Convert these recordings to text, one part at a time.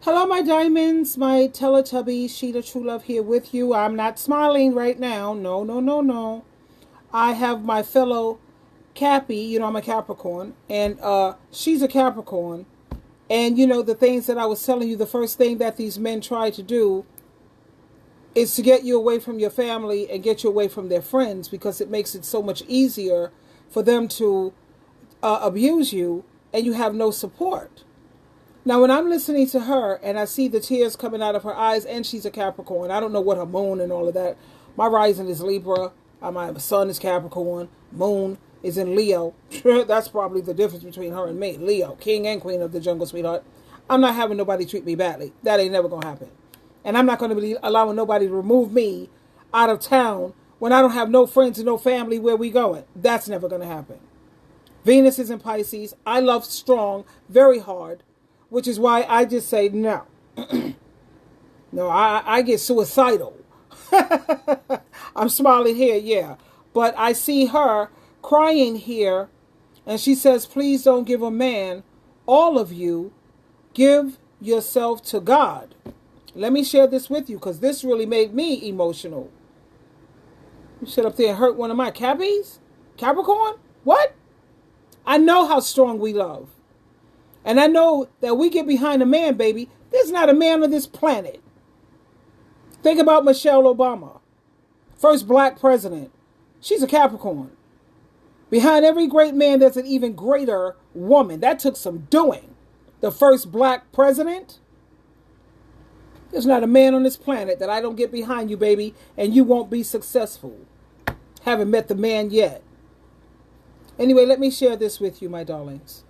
Hello, my diamonds, my Teletubbies, SheilaTruelove here with you. I'm not smiling right now. No, no, no, no. I have my fellow Cappy, I'm a Capricorn, and she's a Capricorn. And, the things that I was telling you, the first thing that these men try to do is to get you away from your family and get you away from their friends because it makes it so much easier for them to abuse you and you have no support. Now, when I'm listening to her and I see the tears coming out of her eyes, and she's a Capricorn, I don't know what her moon and all of that. My rising is Libra. My sun is Capricorn. Moon is in Leo. That's probably the difference between her and me. Leo, king and queen of the jungle, sweetheart. I'm not having nobody treat me badly. That ain't never going to happen. And I'm not going to be allowing nobody to remove me out of town when I don't have no friends and no family where we going. That's never going to happen. Venus is in Pisces. I love strong, very hard, which is why I just say no. No, I get suicidal. I'm smiling here, yeah. But I see her crying here, and she says, please don't give a man, all of you, give yourself to God. Let me share this with you, because this really made me emotional. You sit up there and hurt one of my Cappies? Capricorn? What? I know how strong we love. And I know that we get behind a man, baby. There's not a man on this planet. Think about Michelle Obama, first black president. She's a Capricorn. Behind every great man, there's an even greater woman. That took some doing. The first black president. There's not a man on this planet that I don't get behind you, baby, and you won't be successful. Haven't met the man yet. Anyway, let me share this with you, my darlings.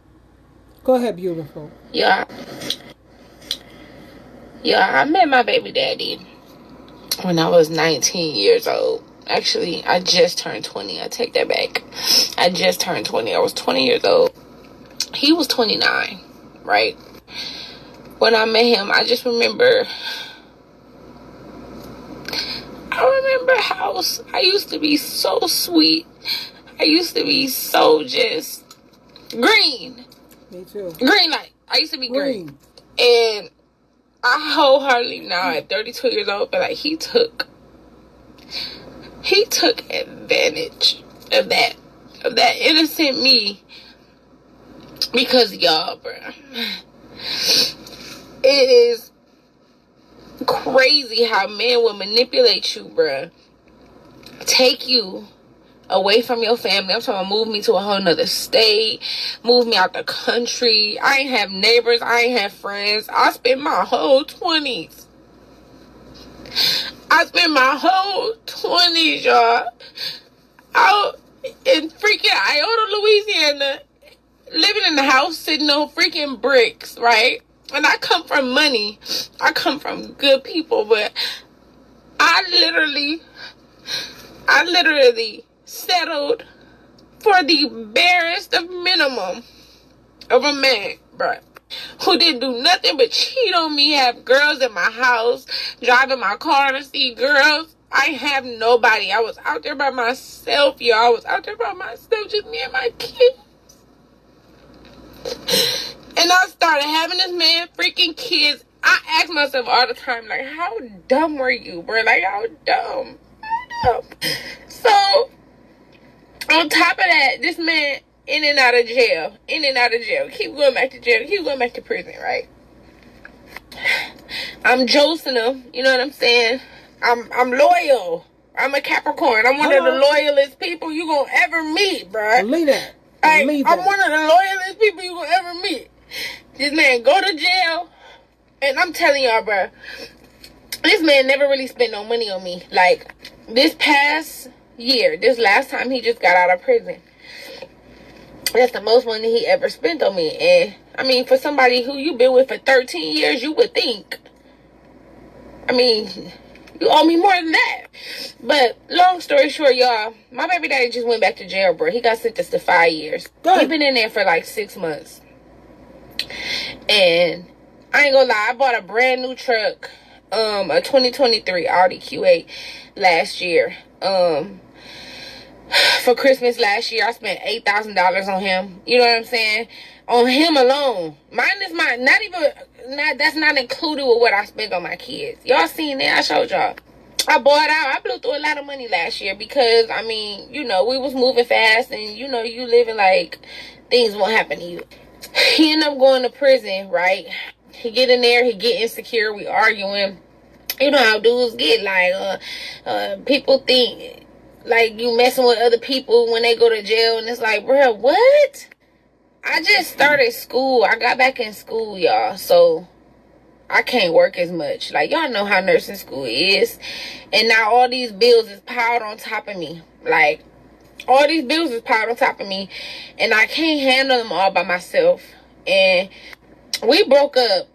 Go ahead, beautiful. Yeah, I met my baby daddy when I was 19 years old. Actually, I just turned 20. I take that back. I just turned 20. I was 20 years old. He was 29, right? When I met him, I just remember... how I used to be so sweet. I used to be so just green. Me too. Green light. I used to be green. And I wholeheartedly now at 32 years old, but like he took advantage of that innocent me because y'all, bruh. It is crazy how men will manipulate you, bruh. Take you away from your family. I'm talking about move me to a whole nother state, move me out the country. I ain't have neighbors, I ain't have friends. I spent my whole 20s. Y'all, out in freaking Iota, Louisiana, living in the house, sitting on freaking bricks, right? And I come from money. I come from good people, but I literally settled for the barest of minimum of a man, bruh, who didn't do nothing but cheat on me, have girls in my house, driving my car to see girls. I have nobody. I was out there by myself, y'all. I was out there by myself, just me and my kids. And I started having this man freaking kids. I ask myself all the time, like, how dumb were you, bro? Like, how dumb? So, on top of that, this man in and out of jail. Keep going back to jail. Keep going back to prison, right? I'm Joseph, you know what I'm saying? I'm loyal. I'm a Capricorn. I'm one of the loyalest people you gonna ever meet, bro. Believe that. I'm one of the loyalest people you gonna ever meet. This man go to jail, and I'm telling y'all, bro, this man never really spent no money on me. Like, this past year, this last time he just got out of prison, that's the most money he ever spent on me. And I mean, for somebody who you've been with for 13 years, you would think, I mean, you owe me more than that. But long story short, y'all, my baby daddy just went back to jail, bro. He got sentenced to 5 years. He been in there for like 6 months. And I ain't gonna lie, I bought a brand new truck, a 2023 Audi Q8 last year. For Christmas last year, I spent $8,000 on him. You know what I'm saying? On him alone. Mine is not even that's not included with what I spent on my kids. Y'all seen that? I showed y'all. I bought out. I blew through a lot of money last year because, I mean, you know, we was moving fast and, you know, you living like things won't happen to you. He ended up going to prison, right? He get in there, he get insecure, we arguing. You know how dudes get, like, people think, like, you messing with other people when they go to jail, and it's like, bro, what? I just started school. I got back in school, y'all, so I can't work as much. Like, y'all know how nursing school is. And now all these bills is piled on top of me. Like, all these bills is piled on top of me, and I can't handle them all by myself. And we broke up.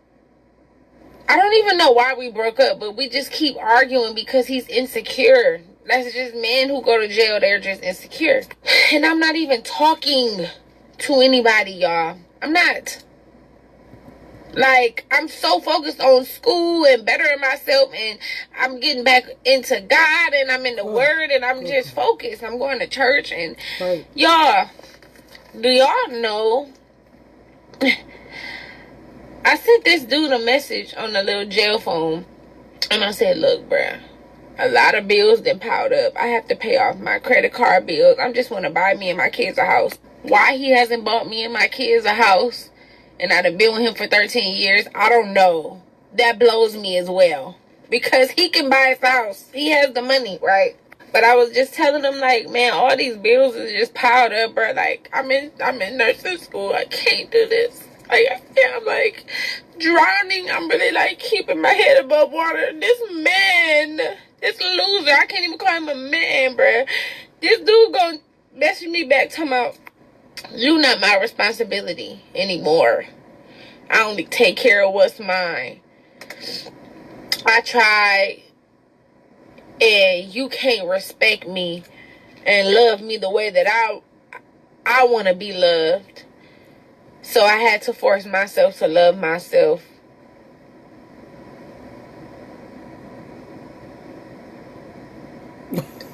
I don't even know why we broke up, but we just keep arguing because he's insecure. That's just men who go to jail, they're just insecure. And I'm not even talking to anybody, y'all. I'm not. Like, I'm so focused on school and bettering myself, and I'm getting back into God, and I'm in the Word, and I'm just focused. I'm going to church, and y'all, do y'all know? I sent this dude a message on the little jail phone, and I said, look, bruh, a lot of bills that piled up. I have to pay off my credit card bills. I just want to buy me and my kids a house. Why he hasn't bought me and my kids a house, and I've been with him for 13 years, I don't know. That blows me as well. Because he can buy his house. He has the money, right? But I was just telling him, like, man, all these bills is just piled up, bro. Like, I'm in nursing school. I can't do this. Like, I'm like drowning. I'm really like keeping my head above water. This man, this loser, I can't even call him a man, bro. This dude gonna message me back talking about, you not my responsibility anymore. I only take care of what's mine. I tried, and you can't respect me and love me the way that I want to be loved. So I had to force myself to love myself.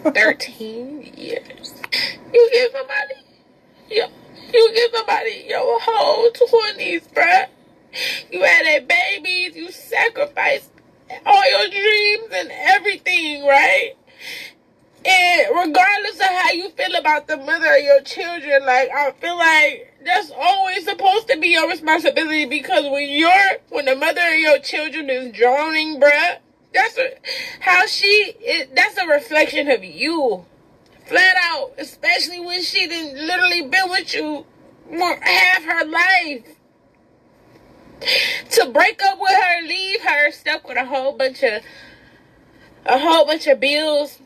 "13 years. You give somebody your whole 20s, bruh. You had that babies, you sacrificed all your dreams and everything, right? And regardless of how you feel about the mother of your children, like, I feel like that's always supposed to be your responsibility, because when the mother of your children is drowning, bruh, that's a reflection of you. Flat out. Especially when she didn't literally been with you half her life. To break up with her, leave her stuck with a whole bunch of bills.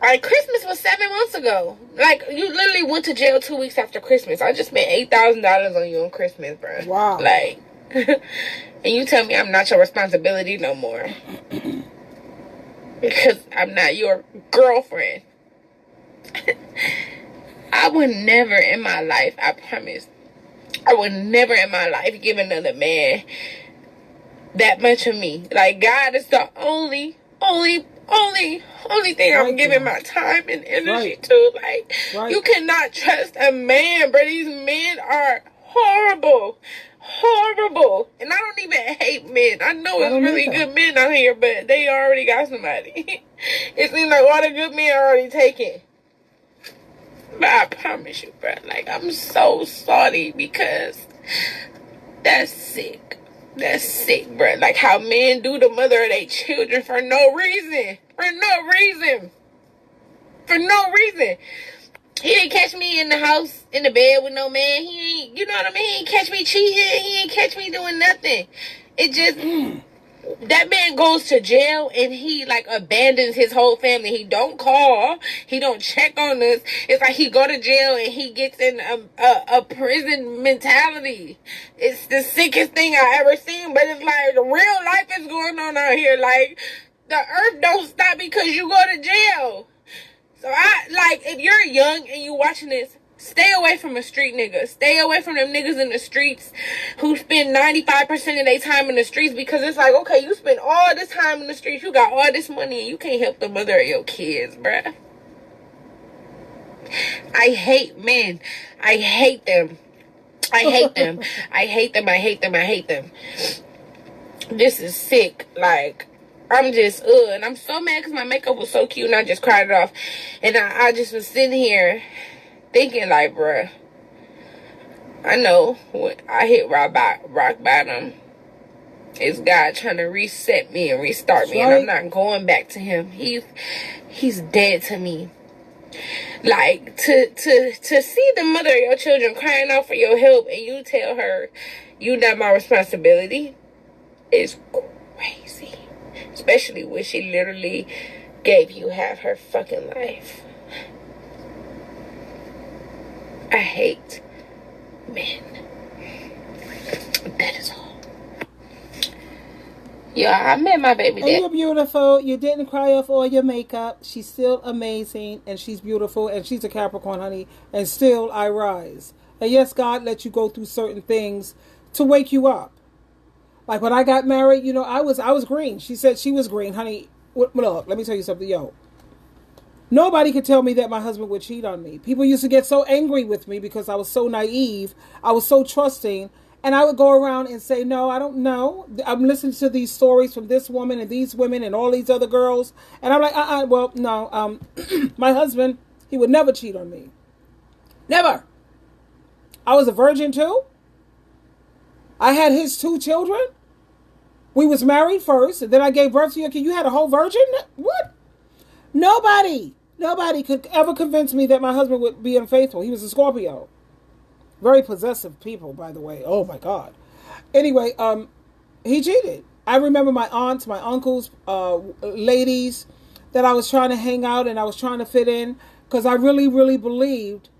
Like, Christmas was 7 months ago. Like, you literally went to jail 2 weeks after Christmas. I just spent $8,000 on you on Christmas, bro. Wow. Like, and you tell me I'm not your responsibility no more. Because I'm not your girlfriend. I would never in my life, I promise, I would never in my life give another man that much of me. Like, God is the only thing I'm giving my time and energy to. Like, you cannot trust a man, but these men are horrible. And I don't even hate men. I know it's really good men out here, but they already got somebody. It seems like all the good men are already taken. But I promise you, bro, like, I'm so sorry, because that's sick. That's sick, bro. Like, how men do the mother of their children for no reason. He didn't catch me in the house, in the bed with no man. He ain't, you know what I mean? He ain't catch me cheating. He ain't catch me doing nothing. It just... That man goes to jail and he, like, abandons his whole family. He don't call. He don't check on us. It's like he go to jail and he gets in a prison mentality. It's the sickest thing I ever seen. But it's like, the real life is going on out here. Like, the earth don't stop because you go to jail. So, if you're young and you watching this, stay away from a street nigga. Stay away from them niggas in the streets who spend 95% of their time in the streets, because it's like, okay, you spend all this time in the streets, you got all this money, and you can't help the mother of your kids, bruh. I hate men. I hate them. this is sick. Like, I'm just, and I'm so mad because my makeup was so cute and I just cried it off. And I just was sitting here thinking, like, bruh, I know when I hit rock bottom, it's God trying to reset me and restart me. Right. And I'm not going back to him. He's dead to me. Like, to see the mother of your children crying out for your help and you tell her you not my responsibility is crazy. Especially when she literally gave you half her fucking life. I hate men. That is all. Yeah, I met my baby and dad. you're beautiful. You didn't cry off all your makeup. She's still amazing, and she's beautiful, and she's a Capricorn, honey, and still I rise. And yes, God let you go through certain things to wake you up. Like when I got married, you know, I was green. She said she was green, honey. Look, let me tell you something, yo. Nobody could tell me that my husband would cheat on me. People used to get so angry with me because I was so naive. I was so trusting. And I would go around and say, no, I don't know. I'm listening to these stories from this woman and these women and all these other girls. And I'm like, well, no. My husband, he would never cheat on me. Never. I was a virgin too. I had his 2 children. We was married first. And then I gave birth to your kid. You had a whole virgin? What? Nobody could ever convince me that my husband would be unfaithful. He was a Scorpio. Very possessive people, by the way. Oh my God. Anyway, he cheated. I remember my aunts, my uncles, ladies that I was trying to hang out and I was trying to fit in because I really, really believed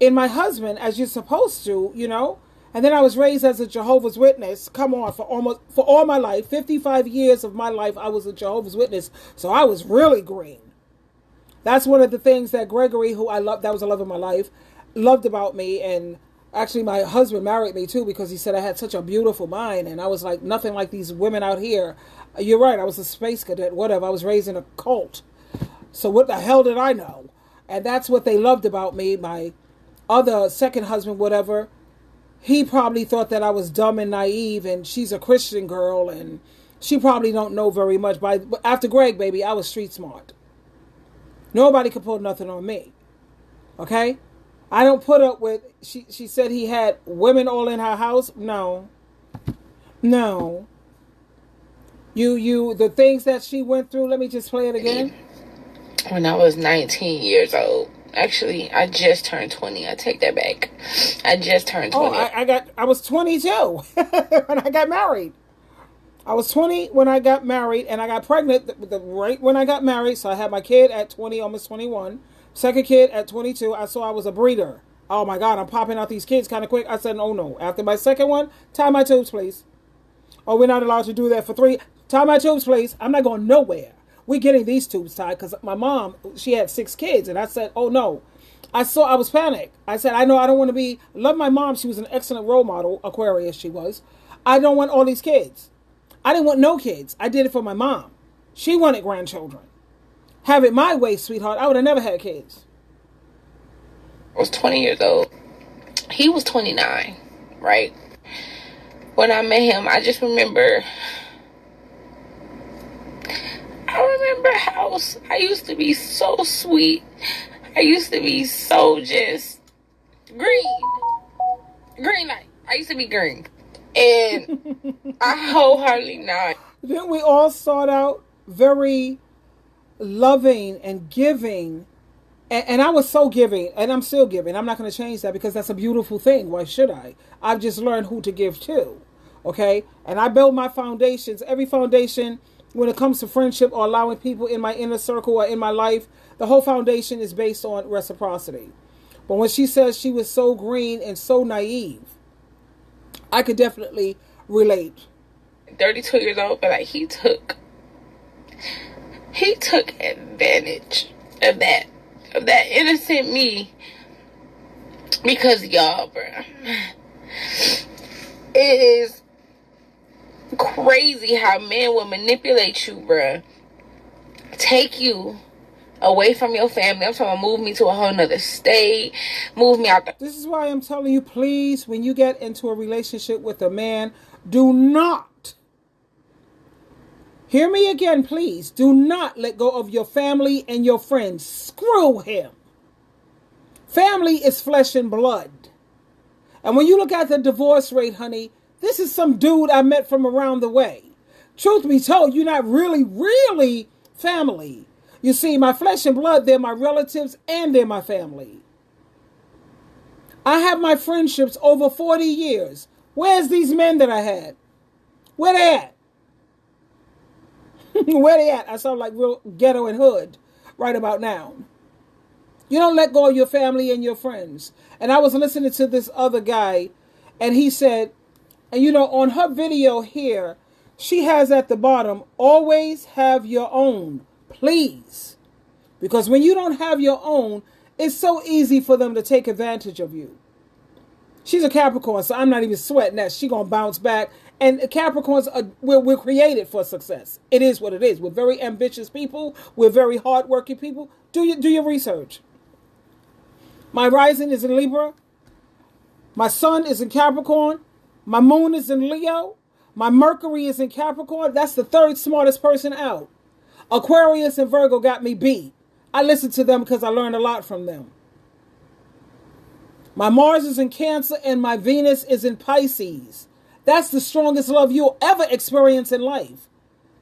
in my husband as you're supposed to, you know. And then I was raised as a Jehovah's Witness. Come on, for all my life, 55 years of my life, I was a Jehovah's Witness. So I was really green. That's one of the things that Gregory, who I loved, that was the love of my life, loved about me. And actually my husband married me too because he said I had such a beautiful mind. And I was like nothing like these women out here. You're right, I was a space cadet, whatever. I was raised in a cult. So what the hell did I know? And that's what they loved about me. My other second husband, whatever, he probably thought that I was dumb and naive and she's a Christian girl and she probably don't know very much. But after Greg, baby, I was street smart. Nobody could pull nothing on me. Okay? I don't put up with, she said he had women all in her house. No. The things that she went through, let me just play it again. When I was 19 years old. Actually, I just turned 20. I take that back. I just turned 20. I was 22 when I got married. I was 20 when I got married, and I got pregnant right when I got married. So I had my kid at 20, almost 21. Second kid at 22. I saw I was a breeder. Oh my God, I'm popping out these kids kind of quick. I said, oh no. After my second one, tie my tubes, please. Oh, we're not allowed to do that for 3. Tie my tubes, please. I'm not going nowhere. We're getting these tubes tied because my mom, she had 6 kids. And I said, oh no. I was panicked. I said, I know I don't want to be, love my mom. She was an excellent role model, Aquarius she was. I don't want all these kids. I didn't want no kids. I did it for my mom. She wanted grandchildren. Have it my way, sweetheart. I would have never had kids. I was 20 years old. He was 29, right? When I met him, I just remember how I used to be so sweet. I used to be so just green light. I used to be green. And I wholeheartedly not. Didn't we all start out very loving and giving? And I was so giving, and I'm still giving. I'm not going to change that because that's a beautiful thing. Why should I? I've just learned who to give to. Okay? And I build my foundations. Every foundation, when it comes to friendship or allowing people in my inner circle or in my life, the whole foundation is based on reciprocity. But when she says she was so green and so naive, I could definitely relate. 32 years old, but like he took advantage of that innocent me because y'all, bruh, it is crazy how men will manipulate you, bruh, take you away from your family. I'm talking about move me to a whole nother state, move me out. This is why I'm telling you, please, when you get into a relationship with a man, do not Hear me again, please. Do not let go of your family and your friends. Screw him. Family is flesh and blood. And when you look at the divorce rate, honey, this is some dude I met from around the way. Truth be told, you're not really family. You see, my flesh and blood, they're my relatives and they're my family. I have my friendships over 40 years. Where's these men that I had? Where they at? Where they at? I sound like real ghetto and hood right about now. You don't let go of your family and your friends. And I was listening to this other guy, and he said, and you know, on her video here, she has at the bottom, always have your own, please. Because when you don't have your own, it's so easy for them to take advantage of you. She's a Capricorn, so I'm not even sweating that. She's going to bounce back. And Capricorns, we're created for success. It is what it is. We're very ambitious people. We're very hardworking people. Do your research. My rising is in Libra. My sun is in Capricorn. My moon is in Leo. My Mercury is in Capricorn. That's the third smartest person out. Aquarius and Virgo got me beat. I listen to them because I learned a lot from them. My Mars is in Cancer and my Venus is in Pisces. That's the strongest love you'll ever experience in life.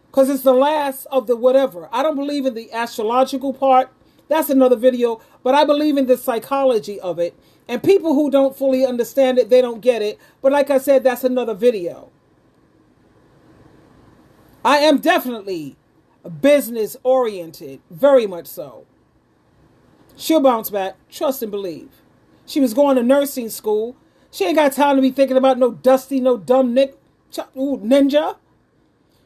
Because it's the last of the whatever. I don't believe in the astrological part. That's another video. But I believe in the psychology of it. And people who don't fully understand it, they don't get it. But like I said, that's another video. I am definitely business oriented. Very much so. She'll bounce back. Trust and believe. She was going to nursing school. She ain't got time to be thinking about no dusty, no dumb ninja.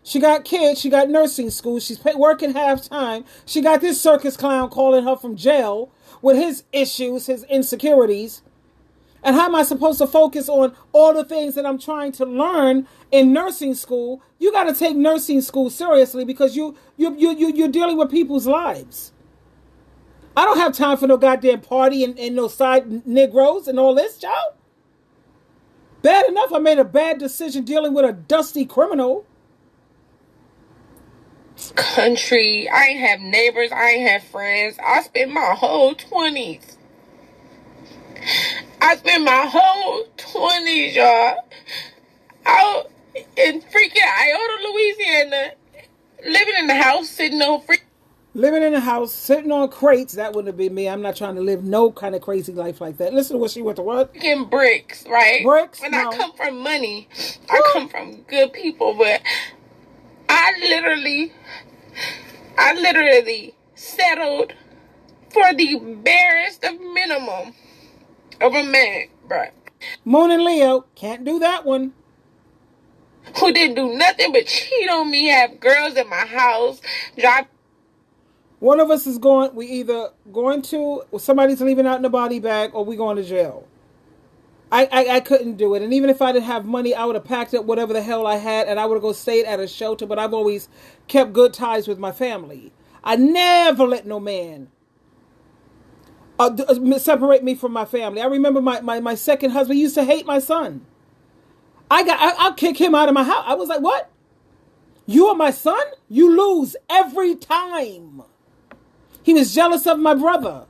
She got kids. She got nursing school. She's working half time. She got this circus clown calling her from jail with his issues, his insecurities. And how am I supposed to focus on all the things that I'm trying to learn in nursing school? You got to take nursing school seriously because you're dealing with people's lives. I don't have time for no goddamn party and no side Negroes and all this, child. Bad enough I made a bad decision dealing with a dusty criminal. Country. I ain't have neighbors. I ain't have friends. I spent my whole 20s. Y'all. Out in freaking Iota, Louisiana. Living in the house, sitting on Living in a house, sitting on crates, that wouldn't be me. I'm not trying to live no kind of crazy life like that. Listen to what she went to what? freaking bricks, right? Bricks? When No. I come from money, I come from good people, but I literally settled for the barest of minimum of a man, bruh. Moon and Leo, can't do that one. Who didn't do nothing but cheat on me, have girls in my house, drive. One of us is we either going to, or somebody's leaving out in a body bag, or we going to jail. I couldn't do it. And even if I didn't have money, I would have packed up whatever the hell I had and I would have go stayed at a shelter. But I've always kept good ties with my family. I never let no man separate me from my family. I remember my second husband used to hate my son. I'll kick him out of my house. I was like, what? You are my son? You lose every time. He was jealous of my brother.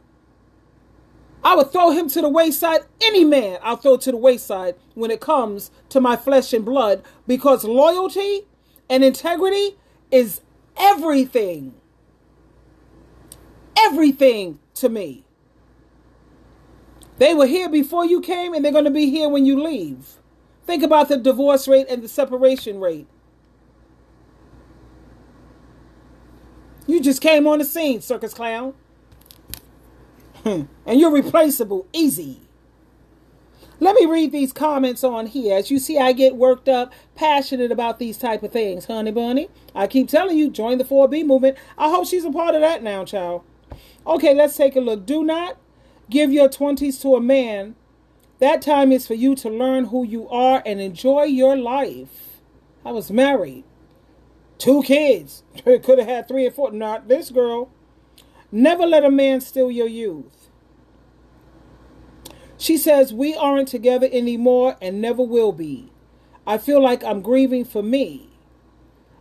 I would throw him to the wayside. Any man I'll throw to the wayside when it comes to my flesh and blood, because loyalty and integrity is everything. Everything to me. They were here before you came and they're going to be here when you leave. Think about the divorce rate and the separation rate. You just came on the scene, circus clown. And you're replaceable. Easy. Let me read these comments on here. As you see, I get worked up, passionate about these type of things, honey bunny. I keep telling you, join the 4B movement. I hope she's a part of that now, child. Okay, let's take a look. Do not give your 20s to a man. That time is for you to learn who you are and enjoy your life. I was married. 2 kids. Could have had 3 or 4. Not this girl. Never let a man steal your youth. She says, we aren't together anymore and never will be. I feel like I'm grieving for me.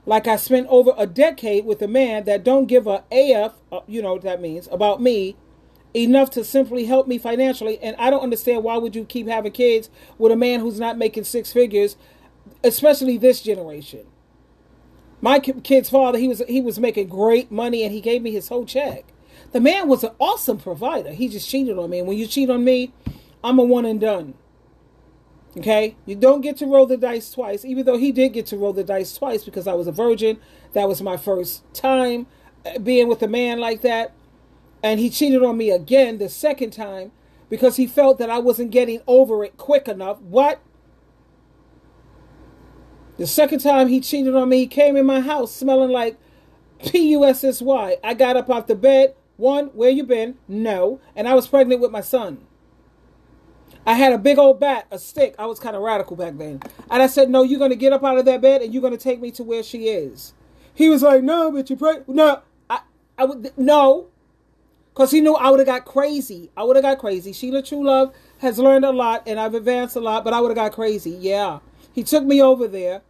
Like I spent over a decade with a man that don't give a AF, you know what that means, about me, enough to simply help me financially. And I don't understand why would you keep having kids with a man who's not making six figures, especially this generation. My kid's father, he was making great money and he gave me his whole check. The man was an awesome provider. He just cheated on me. And when you cheat on me, I'm a one and done. Okay? You don't get to roll the dice twice, even though he did get to roll the dice twice because I was a virgin. That was my first time being with a man like that. And he cheated on me again the second time because he felt that I wasn't getting over it quick enough. What? The second time he cheated on me, he came in my house smelling like PUSSY. I got up off the bed. One, where you been? No. And I was pregnant with my son. I had a big old bat, a stick. I was kind of radical back then. And I said, no, you're going to get up out of that bed and you're going to take me to where she is. He was like, no, but you're pregnant. No, no. Because he knew I would have got crazy. I would have got crazy. SheilaTruelove has learned a lot and I've advanced a lot, but I would have got crazy. Yeah. He took me over there.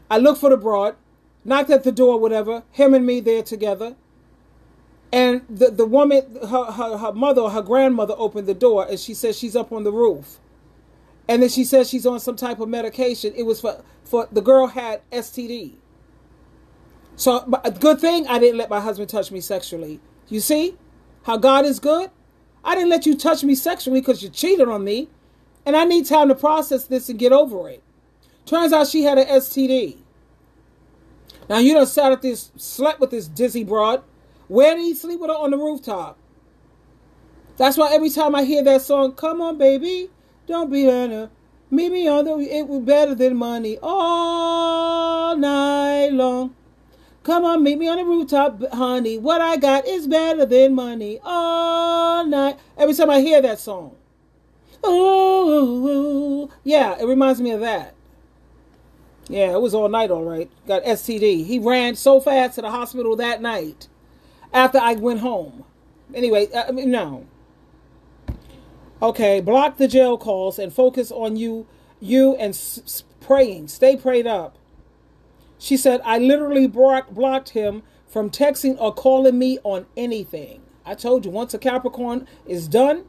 I looked for the broad, knocked at the door, whatever. Him and me there together. And the woman, her mother or her grandmother opened the door and she says she's up on the roof. And then she says she's on some type of medication. It was for the girl had STD. So a good thing I didn't let my husband touch me sexually. You see how God is good? I didn't let you touch me sexually because you cheated on me. And I need time to process this and get over it. Turns out she had an STD. Now you done sat at this, slept with this dizzy broad. Where did he sleep with her? On the rooftop? That's why every time I hear that song, come on, baby, don't be on meet me on the, it was better than money all night long. Come on, meet me on the rooftop, honey. What I got is better than money all night. Every time I hear that song. Ooh, yeah, it reminds me of that. Yeah, it was all night, all right. Got STD. He ran so fast to the hospital that night after I went home. Anyway, no. Okay, block the jail calls and focus on you and praying. Stay prayed up. She said, I literally blocked him from texting or calling me on anything. I told you, once a Capricorn is done,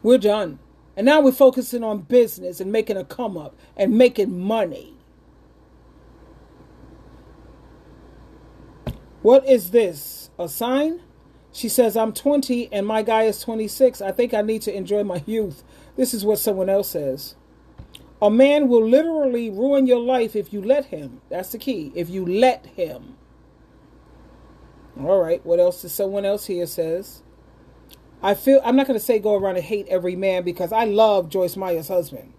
we're done. And now we're focusing on business and making a come up and making money. What is this? A sign? She says, I'm 20 and my guy is 26. I think I need to enjoy my youth. This is what someone else says. A man will literally ruin your life if you let him. That's the key. If you let him. All right. What else does someone else here says? I'm not going to say go around and hate every man because I love Joyce Meyer's husband.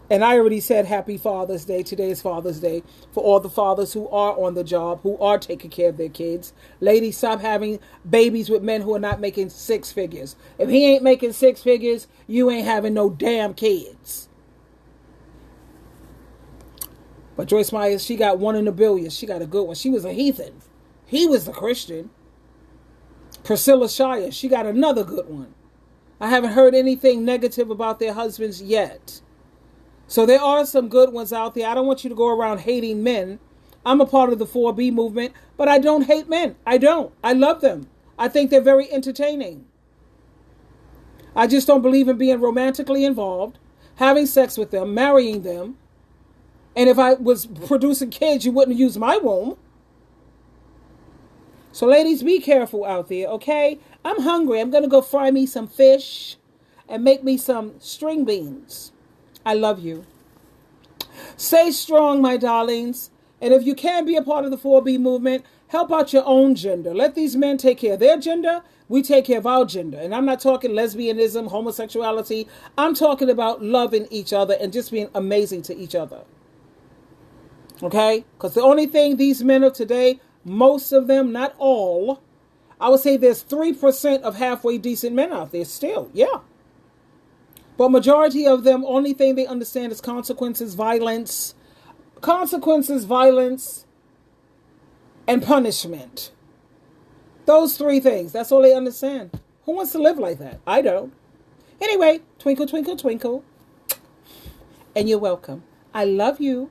And I already said happy Father's Day. Today is Father's Day for all the fathers who are on the job, who are taking care of their kids. Ladies, stop having babies with men who are not making six figures. If he ain't making six figures, you ain't having no damn kids. But Joyce Meyer, she got one in a billion. She got a good one. She was a heathen. He was a Christian. Priscilla Shire, she got another good one. I haven't heard anything negative about their husbands yet. So there are some good ones out there. I don't want you to go around hating men. I'm a part of the 4B movement, but I don't hate men. I don't. I love them. I think they're very entertaining. I just don't believe in being romantically involved, having sex with them, marrying them. And if I was producing kids, you wouldn't use my womb. So ladies, be careful out there, okay? I'm hungry. I'm going to go fry me some fish and make me some string beans. I love you. Stay strong, my darlings. And if you can be a part of the 4B movement, help out your own gender. Let these men take care of their gender. We take care of our gender. And I'm not talking lesbianism, homosexuality. I'm talking about loving each other and just being amazing to each other. Okay? Because the only thing these men of today, most of them, not all, I would say there's 3% of halfway decent men out there still. Yeah. But majority of them, only thing they understand is consequences, violence, and punishment. Those three things. That's all they understand. Who wants to live like that? I don't. Anyway, twinkle, twinkle, twinkle. And you're welcome. I love you.